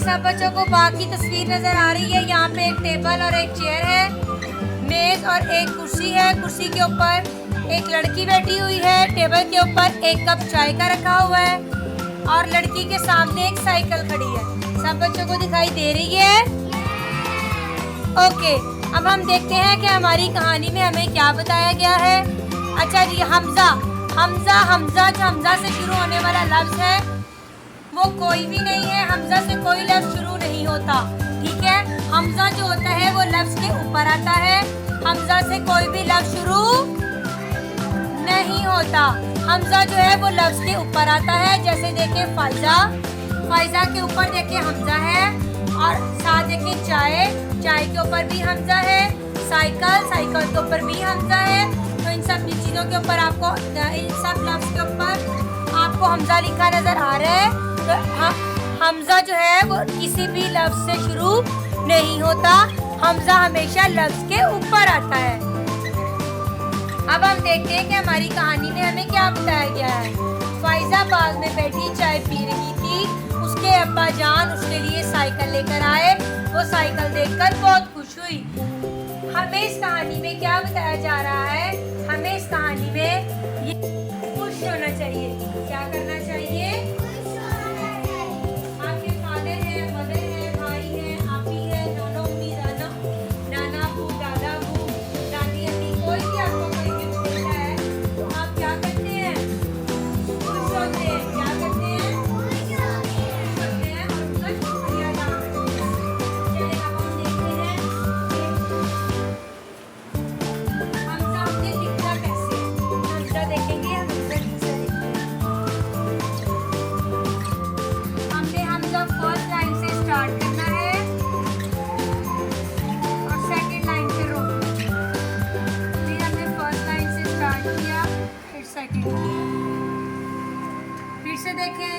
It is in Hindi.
सब बच्चों को बाग की तस्वीर नजर आ रही है। यहाँ पे एक टेबल और एक चेयर है, मेज और एक कुर्सी है। कुर्सी के ऊपर एक लड़की बैठी हुई है। टेबल के ऊपर एक कप चाय का रखा हुआ है और लड़की के सामने एक साइकिल खड़ी है। सब बच्चों को दिखाई दे रही है? ओके, अब हम देखते हैं कि हमारी कहानी में हमें क्या बताया गया है। अच्छा जी, हमजा हमजा हमजा जो हमजा से शुरू होने वाला लफ्ज है वो कोई भी नहीं है। हमजा से कोई लफ्ज शुरू नहीं होता, ठीक है। हमजा जो होता है वो लफ्ज के ऊपर आता है। हमजा से कोई भी लफ्ज शुरू नहीं होता। हमजा जो है वो लफ्ज के ऊपर आता है। जैसे देखिए फाइजा, फाइजा के ऊपर देखिए हमजा है और साथ देखिए चाय, चाय के ऊपर भी हमजा है। साइकिल, साइकिल के ऊपर भी हमजा है। तो इन सब चीज़ों के ऊपर आपको, इन सब लफ्ज के ऊपर आपको हमजा लिखा नजर आ रहा है। तो हमजा जो है वो किसी भी लफ्ज से शुरू नहीं होता। हमजा हमेशा लफ्ज के ऊपर आता है। अब हम देखते हैं कि हमारी कहानी में हमें क्या बताया गया है। फाइजा बाग में बैठी चाय पी रही थी। उसके अब्बा जान उसके लिए साइकिल लेकर आए। वो साइकिल देखकर बहुत खुश हुई। हमें इस कहानी में क्या बताया जा रहा है? हमें इस कहानी में ये खुश होना चाहिए। क्या करना चाहिए? आपके फादर है, मदर है, भाई है, आपी है, नाना अम्मी, नाना नाना अबू, दादा अबू, दादी अम्मी, कोई भी आपको कोई गिफ्ट देता है तो आप क्या करते हैं? खुश होते हैं। क्या करते हैं? खुश होते हैं और उनका शुक्रिया अदा करते हैं। चलिए अब हम देखते हैं हमजा हमने लिखना कैसे। हमजा देखेंगे, हम हमजा कैसे हमने हमजा फर्स्ट लाइन से स्टार्ट करना है और सेकंड लाइन पे रोकना। फिर हमने फर्स्ट लाइन से स्टार्ट किया, फिर सेकंड किया। फिर से देखें।